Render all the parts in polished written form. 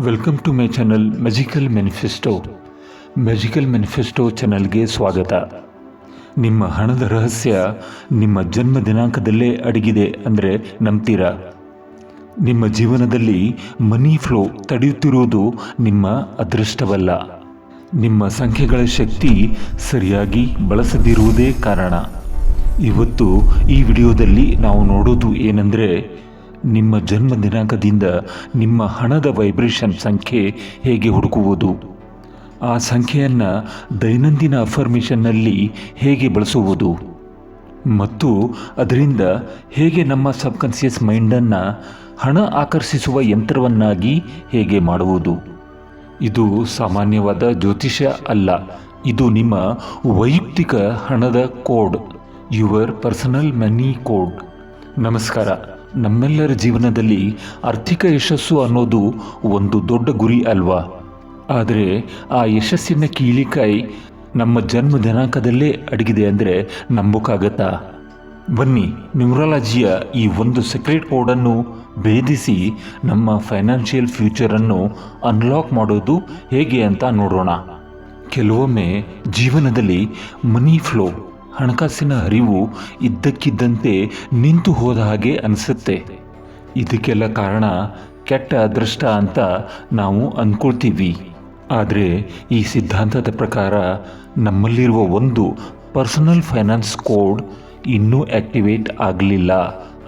Welcome to my channel magical manifesto. Magical manifesto ಚಾನಲ್ಗೆ ಸ್ವಾಗತ. ನಿಮ್ಮ ಹಣದ ರಹಸ್ಯ ನಿಮ್ಮ ಜನ್ಮ ದಿನಾಂಕದಲ್ಲೇ ಅಡಗಿದೆ ಅಂದರೆ ನಂಬ್ತೀರಾ? ನಿಮ್ಮ ಜೀವನದಲ್ಲಿ ಮನಿ ಫ್ಲೋ ತಡೆಯುತ್ತಿರುವುದು ನಿಮ್ಮ ಅದೃಷ್ಟವಲ್ಲ, ನಿಮ್ಮ ಸಂಖ್ಯೆಗಳ ಶಕ್ತಿ ಸರಿಯಾಗಿ ಬಳಸದಿರುವುದೇ ಕಾರಣ. ಇವತ್ತು ಈ ವಿಡಿಯೋದಲ್ಲಿ ನಾವು ನೋಡೋದು ಏನೆಂದರೆ, ನಿಮ್ಮ ಜನ್ಮ ದಿನಾಂಕದಿಂದ ನಿಮ್ಮ ಹಣದ ವೈಬ್ರೇಷನ್ ಸಂಖ್ಯೆ ಹೇಗೆ ಹುಡುಕುವುದು, ಆ ಸಂಖ್ಯೆಯನ್ನು ದೈನಂದಿನ ಅಫರ್ಮೇಷನ್ನಲ್ಲಿ ಹೇಗೆ ಬಳಸುವುದು ಮತ್ತು ಅದರಿಂದ ಹೇಗೆ ನಮ್ಮ ಸಬ್ಕಾನ್ಷಿಯಸ್ ಮೈಂಡನ್ನು ಹಣ ಆಕರ್ಷಿಸುವ ಯಂತ್ರವನ್ನಾಗಿ ಹೇಗೆ ಮಾಡುವುದು. ಇದು ಸಾಮಾನ್ಯವಾದ ಜ್ಯೋತಿಷ್ಯ ಅಲ್ಲ, ಇದು ನಿಮ್ಮ ವೈಯಕ್ತಿಕ ಹಣದ code, your personal money code. ನಮಸ್ಕಾರ. ನಮ್ಮೆಲ್ಲರ ಜೀವನದಲ್ಲಿ ಆರ್ಥಿಕ ಯಶಸ್ಸು ಅನ್ನೋದು ಒಂದು ದೊಡ್ಡ ಗುರಿ ಅಲ್ವಾ? ಆದರೆ ಆ ಯಶಸ್ಸಿನ ಕೀಲಿಕಾಯಿ ನಮ್ಮ ಜನ್ಮ ದಿನಾಂಕದಲ್ಲೇ ಅಡಗಿದೆ ಅಂದರೆ ನಂಬೋಕ್ಕಾಗತ್ತಾ? ಬನ್ನಿ, ನ್ಯೂಮರಾಲಜಿಯ ಈ ಒಂದು ಸೀಕ್ರೆಟ್ ಕೋಡನ್ನು ಭೇದಿಸಿ ನಮ್ಮ ಫೈನಾನ್ಷಿಯಲ್ ಫ್ಯೂಚರನ್ನು ಅನ್ಲಾಕ್ ಮಾಡೋದು ಹೇಗೆ ಅಂತ ನೋಡೋಣ. ಕೆಲವೊಮ್ಮೆ ಜೀವನದಲ್ಲಿ ಮನಿ ಫ್ಲೋ, ಹಣಕಾಸಿನ ಹರಿವು ಇದ್ದಕ್ಕಿದ್ದಂತೆ ನಿಂತು ಹೋದ ಹಾಗೆ ಅನಿಸುತ್ತೆ. ಇದಕ್ಕೆಲ್ಲ ಕಾರಣ ಕೆಟ್ಟ ಅದೃಷ್ಟ ಅಂತ ನಾವು ಅಂದ್ಕೊಳ್ತೀವಿ. ಆದರೆ ಈ ಸಿದ್ಧಾಂತದ ಪ್ರಕಾರ ನಮ್ಮಲ್ಲಿರುವ ಒಂದು ಪರ್ಸನಲ್ ಫೈನಾನ್ಸ್ ಕೋಡ್ ಇನ್ನೂ ಆಕ್ಟಿವೇಟ್ ಆಗಲಿಲ್ಲ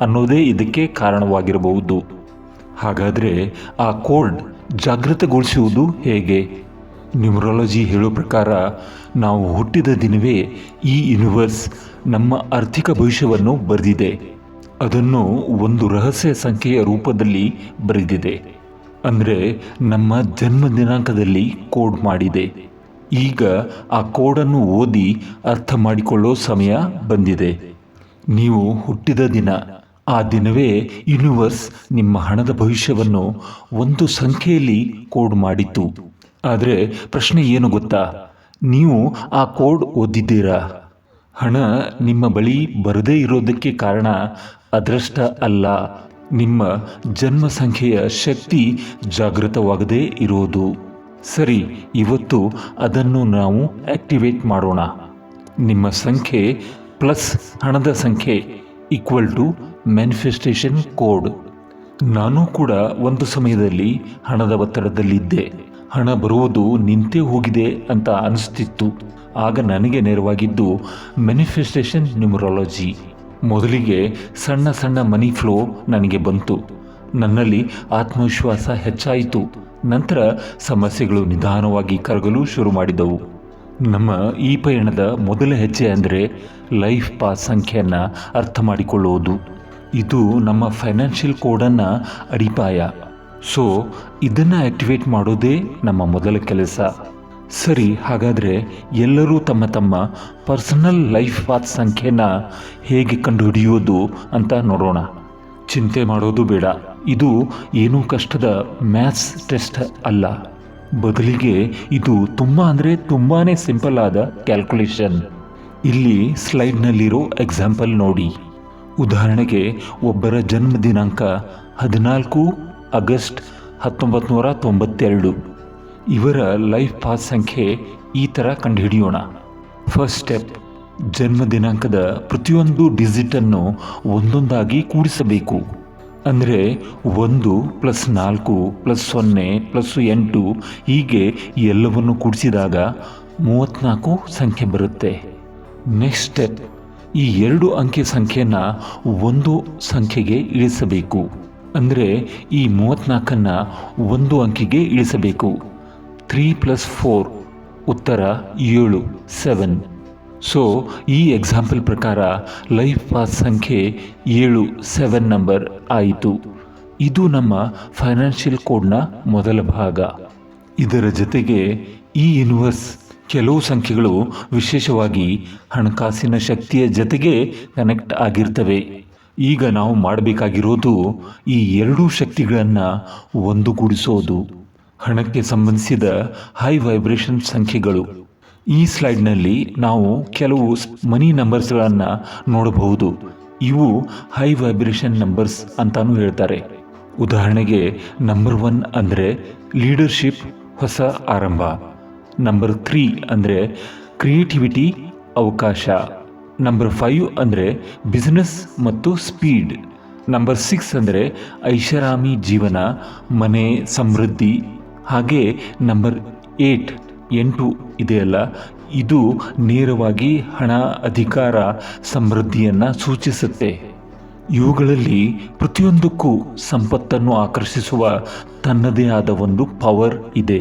ಅನ್ನೋದೇ ಇದಕ್ಕೆ ಕಾರಣವಾಗಿರಬಹುದು. ಹಾಗಾದರೆ ಆ ಕೋಡ್ ಜಾಗೃತಗೊಳಿಸುವುದು ಹೇಗೆ? ನ್ಯೂಮರಾಲಜಿ ಹೇಳೋ ಪ್ರಕಾರ ನಾವು ಹುಟ್ಟಿದ ದಿನವೇ ಈ ಯೂನಿವರ್ಸ್ ನಮ್ಮ ಆರ್ಥಿಕ ಭವಿಷ್ಯವನ್ನು ಬರೆದಿದೆ. ಅದನ್ನು ಒಂದು ರಹಸ್ಯ ಸಂಖ್ಯೆಯ ರೂಪದಲ್ಲಿ ಬರೆದಿದೆ, ಅಂದರೆ ನಮ್ಮ ಜನ್ಮ ದಿನಾಂಕದಲ್ಲಿ ಕೋಡ್ ಮಾಡಿದೆ. ಈಗ ಆ ಕೋಡನ್ನು ಓದಿ ಅರ್ಥ ಮಾಡಿಕೊಳ್ಳೋ ಸಮಯ ಬಂದಿದೆ. ನೀವು ಹುಟ್ಟಿದ ದಿನ, ಆ ದಿನವೇ ಯೂನಿವರ್ಸ್ ನಿಮ್ಮ ಹಣದ ಭವಿಷ್ಯವನ್ನು ಒಂದು ಸಂಖ್ಯೆಯಲ್ಲಿ ಕೋಡ್ ಮಾಡಿತ್ತು. ಆದರೆ ಪ್ರಶ್ನೆ ಏನು ಗೊತ್ತಾ? ನೀವು ಆ ಕೋಡ್ ಓದಿದ್ದೀರಾ? ಹಣ ನಿಮ್ಮ ಬಳಿ ಬರದೇ ಇರೋದಕ್ಕೆ ಕಾರಣ ಅದೃಷ್ಟ ಅಲ್ಲ, ನಿಮ್ಮ ಜನ್ಮ ಸಂಖ್ಯೆಯ ಶಕ್ತಿ ಜಾಗೃತವಾಗದೇ ಇರೋದು. ಸರಿ, ಇವತ್ತು ಅದನ್ನು ನಾವು ಆಕ್ಟಿವೇಟ್ ಮಾಡೋಣ. ನಿಮ್ಮ ಸಂಖ್ಯೆ ಪ್ಲಸ್ ಹಣದ ಸಂಖ್ಯೆ ಈಕ್ವಲ್ ಟು ಮ್ಯಾನಿಫೆಸ್ಟೇಷನ್ ಕೋಡ್. ನಾನು ಕೂಡ ಒಂದು ಸಮಯದಲ್ಲಿ ಹಣದ ಒತ್ತಡದಲ್ಲಿದ್ದೆ. ಹಣ ಬರುವುದು ನಿಂತೇ ಹೋಗಿದೆ ಅಂತ ಅನಿಸ್ತಿತ್ತು. ಆಗ ನನಗೆ ನೆರವಾಗಿದ್ದು ಮ್ಯಾನಿಫೆಸ್ಟೇಷನ್ ನ್ಯೂಮರಾಲಜಿ. ಮೊದಲಿಗೆ ಸಣ್ಣ ಸಣ್ಣ ಮನಿ ಫ್ಲೋ ನನಗೆ ಬಂತು. ನನ್ನಲ್ಲಿ ಆತ್ಮವಿಶ್ವಾಸ ಹೆಚ್ಚಾಯಿತು. ನಂತರ ಸಮಸ್ಯೆಗಳು ನಿಧಾನವಾಗಿ ಕರಗಲು ಶುರು ಮಾಡಿದವು. ನಮ್ಮ ಈ ಪಯಣದ ಮೊದಲ ಹೆಜ್ಜೆ ಅಂದರೆ ಲೈಫ್ ಪಾಸ್ ಸಂಖ್ಯೆಯನ್ನು ಅರ್ಥ ಮಾಡಿಕೊಳ್ಳುವುದು. ಇದು ನಮ್ಮ ಫೈನಾನ್ಷಿಯಲ್ ಕೋಡನ್ನು ಅಡಿಪಾಯ. ಸೊ ಇದನ್ನು ಆಕ್ಟಿವೇಟ್ ಮಾಡೋದೇ ನಮ್ಮ ಮೊದಲ ಕೆಲಸ. ಸರಿ, ಹಾಗಾದರೆ ಎಲ್ಲರೂ ತಮ್ಮ ತಮ್ಮ ಪರ್ಸನಲ್ ಲೈಫ್ ಪಾತ್ ಸಂಖ್ಯೆನ ಹೇಗೆ ಕಂಡುಹಿಡಿಯೋದು ಅಂತ ನೋಡೋಣ. ಚಿಂತೆ ಮಾಡೋದು ಬೇಡ. ಇದು ಏನೂ ಕಷ್ಟದ ಮ್ಯಾಥ್ಸ್ ಟೆಸ್ಟ್ ಅಲ್ಲ. ಬದಲಿಗೆ ಇದು ತುಂಬಾ ಸಿಂಪಲ್ ಆದ ಕ್ಯಾಲ್ಕುಲೇಷನ್. ಇಲ್ಲಿ ಸ್ಲೈಡ್ನಲ್ಲಿರೋ ಎಕ್ಸಾಂಪಲ್ ನೋಡಿ. ಉದಾಹರಣೆಗೆ, ಒಬ್ಬರ ಜನ್ಮ ದಿನಾಂಕ 14 ಆಗಸ್ಟ್ 1992. ಇವರ ಲೈಫ್ ಪಾಸ್ ಸಂಖ್ಯೆ ಈ ಥರ ಕಂಡುಹಿಡಿಯೋಣ. ಫಸ್ಟ್ ಸ್ಟೆಪ್, ಜನ್ಮ ದಿನಾಂಕದ ಪ್ರತಿಯೊಂದು ಡಿಜಿಟನ್ನು ಒಂದೊಂದಾಗಿ ಕೂಡಿಸಬೇಕು. ಅಂದರೆ 1 + 4 + 0 + 8 ಹೀಗೆ ಎಲ್ಲವನ್ನು ಕೂಡಿಸಿದಾಗ 34 ಸಂಖ್ಯೆ ಬರುತ್ತೆ. ನೆಕ್ಸ್ಟ್ ಸ್ಟೆಪ್, ಈ 2 ಅಂಕೆ ಸಂಖ್ಯೆಯನ್ನು ಒಂದು ಸಂಖ್ಯೆಗೆ ಇಳಿಸಬೇಕು. ಅಂದರೆ ಈ 34ಅನ್ನು ಒಂದು ಅಂಕಿಗೆ ಇಳಿಸಬೇಕು. 3 + 4 ಉತ್ತರ 7, 7. ಸೊ ಈ ಎಕ್ಸಾಂಪಲ್ ಪ್ರಕಾರ ಲೈಫ್ ಪಾಸ್ ಸಂಖ್ಯೆ 7, 7 ನಂಬರ್ ಆಯಿತು. ಇದು ನಮ್ಮ ಫೈನಾನ್ಷಿಯಲ್ ಕೋಡ್ನ ಮೊದಲ ಭಾಗ. ಇದರ ಜೊತೆಗೆ ಈ ಯೂನಿವರ್ಸ್ ಕೆಲವು ಸಂಖ್ಯೆಗಳು ವಿಶೇಷವಾಗಿ ಹಣಕಾಸಿನ ಶಕ್ತಿಯ ಜೊತೆಗೆ ಕನೆಕ್ಟ್ ಆಗಿರ್ತವೆ. ಈಗ ನಾವು ಮಾಡಬೇಕಾಗಿರೋದು ಈ ಎರಡೂ ಶಕ್ತಿಗಳನ್ನು ಒಂದುಗೂಡಿಸೋದು. ಹಣಕ್ಕೆ ಸಂಬಂಧಿಸಿದ ಹೈ ವೈಬ್ರೇಷನ್ ಸಂಖ್ಯೆಗಳು. ಈ ಸ್ಲೈಡ್ನಲ್ಲಿ ನಾವು ಕೆಲವು ಮನಿ ನಂಬರ್ಸ್ಗಳನ್ನು ನೋಡಬಹುದು. ಇವು ಹೈ ವೈಬ್ರೇಷನ್ ನಂಬರ್ಸ್ ಅಂತಾನೂ ಹೇಳ್ತಾರೆ. ಉದಾಹರಣೆಗೆ ನಂಬರ್ 1 ಅಂದರೆ ಲೀಡರ್ಶಿಪ್, ಹೊಸ ಆರಂಭ. ನಂಬರ್ 3 ಅಂದರೆ ಕ್ರಿಯೇಟಿವಿಟಿ, ಅವಕಾಶ. ನಂಬರ್ 5 ಅಂದರೆ ಬಿಸ್ನೆಸ್ ಮತ್ತು ಸ್ಪೀಡ್. ನಂಬರ್ 6 ಅಂದರೆ ಐಷಾರಾಮಿ ಜೀವನ, ಮನೆ, ಸಮೃದ್ಧಿ. ಹಾಗೆ ನಂಬರ್ 8 ಇದೆಯಲ್ಲ, ಇದು ನೇರವಾಗಿ ಹಣ, ಅಧಿಕಾರ, ಸಮೃದ್ಧಿಯನ್ನು ಸೂಚಿಸುತ್ತೆ. ಇವುಗಳಲ್ಲಿ ಪ್ರತಿಯೊಂದಕ್ಕೂ ಸಂಪತ್ತನ್ನು ಆಕರ್ಷಿಸುವ ತನ್ನದೇ ಆದ ಒಂದು ಪವರ್ ಇದೆ.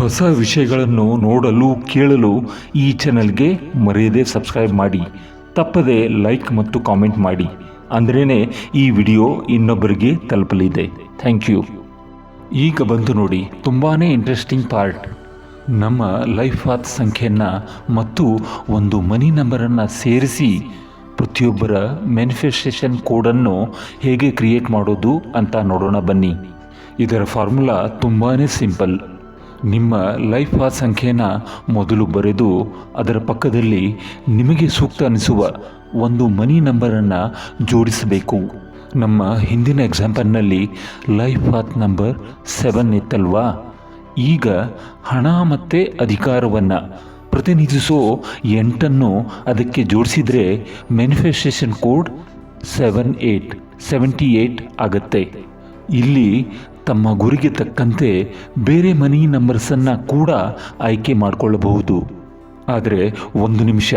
ಹೊಸ ವಿಷಯಗಳನ್ನು ನೋಡಲು, ಕೇಳಲು ಈ ಚಾನಲ್ಗೆ ಮರೆಯದೆ ಸಬ್ಸ್ಕ್ರೈಬ್ ಮಾಡಿ. ತಪ್ಪದೆ ಲೈಕ್ ಮತ್ತು ಕಾಮೆಂಟ್ ಮಾಡಿ. ಅಂದ್ರೇ ಈ ವಿಡಿಯೋ ಇನ್ನೊಬ್ಬರಿಗೆ ತಲುಪಲಿದೆ. Thank you. ಈಗ ಬಂದು ನೋಡಿ, ತುಂಬಾ ಇಂಟ್ರೆಸ್ಟಿಂಗ್ ಪಾರ್ಟ್. ನಮ್ಮ ಲೈಫ್ ಪಾತ್ ಸಂಖ್ಯೆಯನ್ನು ಮತ್ತು ಒಂದು ಮನಿ ನಂಬರನ್ನು ಸೇರಿಸಿ ಪ್ರತಿಯೊಬ್ಬರ ಮ್ಯಾನಿಫೆಸ್ಟೇಷನ್ ಕೋಡನ್ನು ಹೇಗೆ ಕ್ರಿಯೇಟ್ ಮಾಡೋದು ಅಂತ ನೋಡೋಣ ಬನ್ನಿ. ಇದರ ಫಾರ್ಮುಲಾ ತುಂಬಾ ಸಿಂಪಲ್. ನಿಮ್ಮ ಲೈಫ್ ಪಾತ್ ಸಂಖ್ಯೆಯನ್ನು ಮೊದಲು ಬರೆದು ಅದರ ಪಕ್ಕದಲ್ಲಿ ನಿಮಗೆ ಸೂಕ್ತ ಅನಿಸುವ ಒಂದು ಮನಿ ನಂಬರನ್ನು ಜೋಡಿಸಬೇಕು. ನಮ್ಮ ಹಿಂದಿನ ಎಕ್ಸಾಂಪಲ್ನಲ್ಲಿ ಲೈಫ್ ಪಾತ್ ನಂಬರ್ 7 ಇತ್ತಲ್ವಾ. ಈಗ ಹಣ ಮತ್ತು ಅಧಿಕಾರವನ್ನು ಪ್ರತಿನಿಧಿಸೋ 8 ಅದಕ್ಕೆ ಜೋಡಿಸಿದರೆ ಮ್ಯಾನಿಫೆಸ್ಟೇಷನ್ ಕೋಡ್ 78 ಆಗುತ್ತೆ. ಇಲ್ಲಿ ತಮ್ಮ ಗುರಿಗೆ ತಕ್ಕಂತೆ ಬೇರೆ ಮನಿ ನಂಬರ್ಸನ್ನು ಕೂಡ ಆಯ್ಕೆ ಮಾಡಿಕೊಳ್ಳಬಹುದು. ಆದರೆ ಒಂದು ನಿಮಿಷ,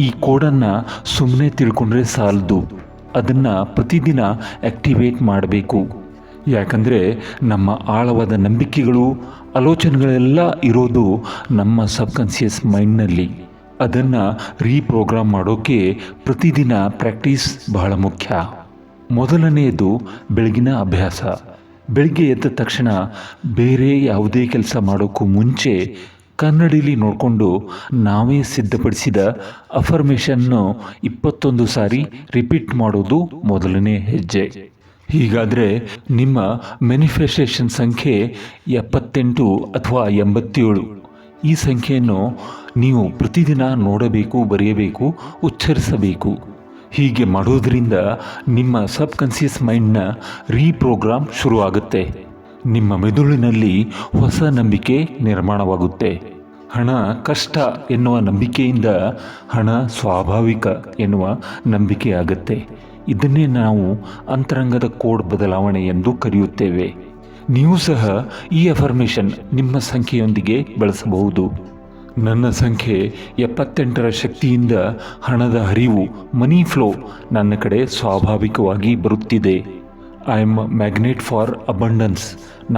ಈ ಕೋಡನ್ನು ಸುಮ್ಮನೆ ತಿಳ್ಕೊಂಡ್ರೆ ಸಾಲದು, ಅದನ್ನು ಪ್ರತಿದಿನ ಆ್ಯಕ್ಟಿವೇಟ್ ಮಾಡಬೇಕು. ಯಾಕಂದರೆ ನಮ್ಮ ಆಳವಾದ ನಂಬಿಕೆಗಳು, ಆಲೋಚನೆಗಳೆಲ್ಲ ಇರೋದು ನಮ್ಮ ಸಬ್ಕಾನ್ಷಿಯಸ್ ಮೈಂಡ್ನಲ್ಲಿ. ಅದನ್ನು ರೀಪ್ರೋಗ್ರಾಮ್ ಮಾಡೋಕ್ಕೆ ಪ್ರತಿದಿನ ಪ್ರಾಕ್ಟೀಸ್ ಬಹಳ ಮುಖ್ಯ. ಮೊದಲನೆಯದು ಬೆಳಗಿನ ಅಭ್ಯಾಸ. ಬೆಳಗ್ಗೆ ಎದ್ದ ತಕ್ಷಣ ಬೇರೆ ಯಾವುದೇ ಕೆಲಸ ಮಾಡೋಕ್ಕೂ ಮುಂಚೆ ಕನ್ನಡಿಲಿ ನೋಡಿಕೊಂಡು ನಾವೇ ಸಿದ್ಧಪಡಿಸಿದ ಅಫರ್ಮೇಷನ್ನು 21 ಸಾರಿ ರಿಪೀಟ್ ಮಾಡೋದು ಮೊದಲನೇ ಹೆಜ್ಜೆ. ಹೀಗಾದರೆ ನಿಮ್ಮ ಮ್ಯಾನಿಫೆಸ್ಟೇಷನ್ ಸಂಖ್ಯೆ 78 ಅಥವಾ 87. ಈ ಸಂಖ್ಯೆಯನ್ನು ನೀವು ಪ್ರತಿದಿನ ನೋಡಬೇಕು, ಬರೆಯಬೇಕು, ಉಚ್ಚರಿಸಬೇಕು. ಹೀಗೆ ಮಾಡೋದರಿಂದ ನಿಮ್ಮ ಸಬ್ಕಾನ್ಷಿಯಸ್ ಮೈಂಡ್ನ ರೀಪ್ರೋಗ್ರಾಮ್ ಶುರುವಾಗುತ್ತೆ. ನಿಮ್ಮ ಮೆದುಳಿನಲ್ಲಿ ಹೊಸ ನಂಬಿಕೆ ನಿರ್ಮಾಣವಾಗುತ್ತೆ. ಹಣ ಕಷ್ಟ ಎನ್ನುವ ನಂಬಿಕೆಯಿಂದ ಹಣ ಸ್ವಾಭಾವಿಕ ಎನ್ನುವ ನಂಬಿಕೆ ಆಗುತ್ತೆ. ಇದನ್ನೇ ನಾವು ಅಂತರಂಗದ ಕೋಡ್ ಬದಲಾವಣೆ ಎಂದು ಕರೆಯುತ್ತೇವೆ. ನೀವು ಸಹ ಈ ಅಫರ್ಮೇಷನ್ ನಿಮ್ಮ ಸಂಖ್ಯೆಯೊಂದಿಗೆ ಬಳಸಬಹುದು. ನನ್ನ ಸಂಖ್ಯೆ 78ರ ಶಕ್ತಿಯಿಂದ ಹಣದ ಹರಿವು, ಮನಿ ಫ್ಲೋ ನನ್ನ ಕಡೆ ಸ್ವಾಭಾವಿಕವಾಗಿ ಬರುತ್ತಿದೆ. I am magnet for abundance.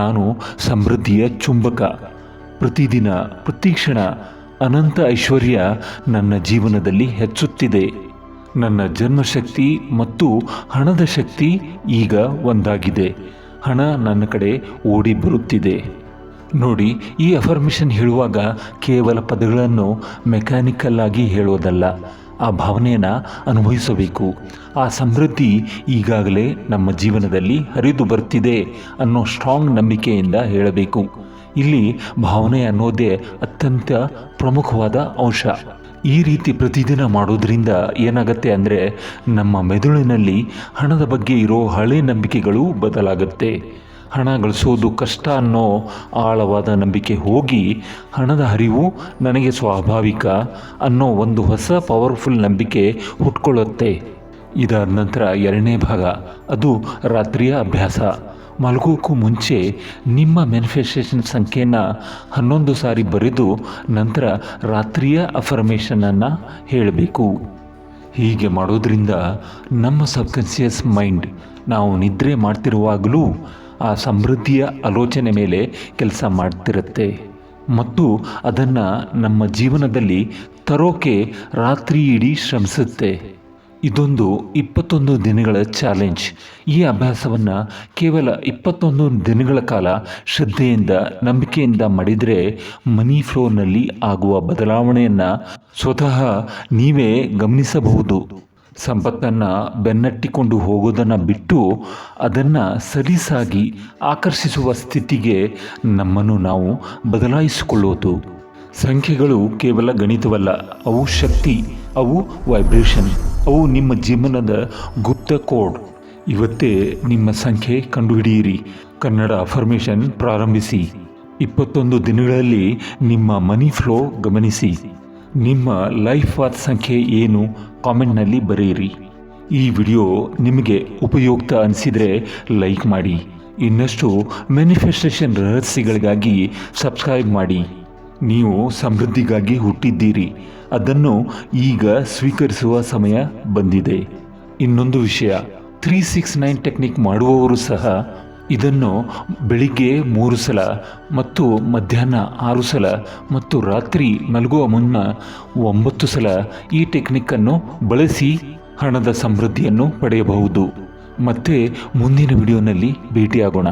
ನಾನು ಸಮೃದ್ಧಿಯ ಚುಂಬಕ. ಪ್ರತಿದಿನ, ಪ್ರತಿಕ್ಷಣ ಅನಂತ ಐಶ್ವರ್ಯ ನನ್ನ ಜೀವನದಲ್ಲಿ ಹೆಚ್ಚುತ್ತಿದೆ. ನನ್ನ ಜನ್ಮಶಕ್ತಿ ಮತ್ತು ಹಣದ ಶಕ್ತಿ ಈಗ ಒಂದಾಗಿದೆ. ಹಣ ನನ್ನ ಕಡೆ ಓಡಿ ಬರುತ್ತಿದೆ. ನೋಡಿ, ಈ ಅಫರ್ಮೇಷನ್ ಹೇಳುವಾಗ ಕೇವಲ ಪದಗಳನ್ನು ಮೆಕ್ಯಾನಿಕಲ್ ಆಗಿ ಹೇಳೋದಲ್ಲ, ಆ ಭಾವನೆಯನ್ನು ಅನುಭವಿಸಬೇಕು. ಆ ಸಮೃದ್ಧಿ ಈಗಾಗಲೇ ನಮ್ಮ ಜೀವನದಲ್ಲಿ ಹರಿದು ಬರ್ತಿದೆ ಅನ್ನೋ ಸ್ಟ್ರಾಂಗ್ ನಂಬಿಕೆಯಿಂದ ಹೇಳಬೇಕು. ಇಲ್ಲಿ ಭಾವನೆ ಅನ್ನೋದೇ ಅತ್ಯಂತ ಪ್ರಮುಖವಾದ ಅಂಶ. ಈ ರೀತಿ ಪ್ರತಿದಿನ ಮಾಡೋದ್ರಿಂದ ಏನಾಗುತ್ತೆ ಅಂದರೆ, ನಮ್ಮ ಮೆದುಳಿನಲ್ಲಿ ಹಣದ ಬಗ್ಗೆ ಇರೋ ಹಳೆ ನಂಬಿಕೆಗಳು ಬದಲಾಗುತ್ತೆ. ಹಣ ಗಳಿಸೋದು ಕಷ್ಟ ಅನ್ನೋ ಆಳವಾದ ನಂಬಿಕೆ ಹೋಗಿ ಹಣದ ಹರಿವು ನನಗೆ ಸ್ವಾಭಾವಿಕ ಅನ್ನೋ ಒಂದು ಹೊಸ ಪವರ್ಫುಲ್ ನಂಬಿಕೆ ಹುಟ್ಕೊಳ್ಳುತ್ತೆ. ಇದಾದ ನಂತರ 2ನೇ ಭಾಗ, ಅದು ರಾತ್ರಿಯ ಅಭ್ಯಾಸ. ಮಲಗೋಕ್ಕೂ ಮುಂಚೆ ನಿಮ್ಮ ಮ್ಯಾನಿಫೆಸ್ಟೇಷನ್ ಸಂಖ್ಯೆಯನ್ನು 11 ಸಾರಿ ಬರೆದು ನಂತರ ರಾತ್ರಿಯ ಅಫರ್ಮೇಷನನ್ನು ಹೇಳಬೇಕು. ಹೀಗೆ ಮಾಡೋದ್ರಿಂದ ನಮ್ಮ ಸಬ್ಕಾನ್ಷಿಯಸ್ ಮೈಂಡ್ ನಾವು ನಿದ್ರೆ ಮಾಡ್ತಿರುವಾಗಲೂ ಆ ಸಮೃದ್ಧಿಯ ಆಲೋಚನೆ ಮೇಲೆ ಕೆಲಸ ಮಾಡ್ತಿರುತ್ತೆ ಮತ್ತು ಅದನ್ನು ನಮ್ಮ ಜೀವನದಲ್ಲಿ ತರೋಕೆ ರಾತ್ರಿ ಇಡೀ ಶ್ರಮಿಸುತ್ತೆ. ಇದೊಂದು 21 ದಿನಗಳ ಚಾಲೆಂಜ್. ಈ ಅಭ್ಯಾಸವನ್ನು ಕೇವಲ 21 ದಿನಗಳ ಕಾಲ ಶ್ರದ್ಧೆಯಿಂದ, ನಂಬಿಕೆಯಿಂದ ಮಾಡಿದರೆ ಮನಿ ಫ್ಲೋನಲ್ಲಿ ಆಗುವ ಬದಲಾವಣೆಯನ್ನು ಸ್ವತಃ ನೀವೇ ಗಮನಿಸಬಹುದು. ಸಂಪತ್ತನ್ನು ಬೆನ್ನಟ್ಟಿಕೊಂಡು ಹೋಗೋದನ್ನು ಬಿಟ್ಟು ಅದನ್ನು ಸಲೀಸಾಗಿ ಆಕರ್ಷಿಸುವ ಸ್ಥಿತಿಗೆ ನಮ್ಮನ್ನು ನಾವು ಬದಲಾಯಿಸಿಕೊಳ್ಳೋದು. ಸಂಖ್ಯೆಗಳು ಕೇವಲ ಗಣಿತವಲ್ಲ, ಅವು ಶಕ್ತಿ, ಅವು ವೈಬ್ರೇಷನ್, ಅವು ನಿಮ್ಮ ಜೀವನದ ಗುಪ್ತ ಕೋಡ್. ಇವತ್ತೇ ನಿಮ್ಮ ಸಂಖ್ಯೆ ಕಂಡುಹಿಡಿಯಿರಿ. ಕನ್ನಡ ಅಫರ್ಮೇಷನ್ ಪ್ರಾರಂಭಿಸಿ. 21 ದಿನಗಳಲ್ಲಿ ನಿಮ್ಮ ಮನಿ ಫ್ಲೋ ಗಮನಿಸಿ. ನಿಮ್ಮ ಲೈಫ್ ಪಾತ್ ಸಂಖ್ಯೆ ಏನು ಕಾಮೆಂಟ್ನಲ್ಲಿ ಬರೆಯಿರಿ. ಈ ವಿಡಿಯೋ ನಿಮಗೆ ಉಪಯುಕ್ತ ಅನಿಸಿದರೆ ಲೈಕ್ ಮಾಡಿ. ಇನ್ನಷ್ಟು ಮ್ಯಾನಿಫೆಸ್ಟೇಷನ್ ರಹಸ್ಯಗಳಿಗಾಗಿ ಸಬ್ಸ್ಕ್ರೈಬ್ ಮಾಡಿ. ನೀವು ಸಮೃದ್ಧಿಗಾಗಿ ಹುಟ್ಟಿದ್ದೀರಿ, ಅದನ್ನು ಈಗ ಸ್ವೀಕರಿಸುವ ಸಮಯ ಬಂದಿದೆ. ಇನ್ನೊಂದು ವಿಷಯ, 369 ಟೆಕ್ನಿಕ್ ಮಾಡುವವರು ಸಹ ಇದನ್ನು ಬೆಳಿಗ್ಗೆ 3 ಸಲ ಮತ್ತು ಮಧ್ಯಾಹ್ನ 6 ಸಲ ಮತ್ತು ರಾತ್ರಿ ಮಲಗುವ ಮುನ್ನ 9 ಸಲ ಈ ಟೆಕ್ನಿಕ್ಕನ್ನು ಬಳಸಿ ಹಣದ ಸಮೃದ್ಧಿಯನ್ನು ಪಡೆಯಬಹುದು. ಮತ್ತೆ ಮುಂದಿನ ವಿಡಿಯೋನಲ್ಲಿ ಭೇಟಿಯಾಗೋಣ.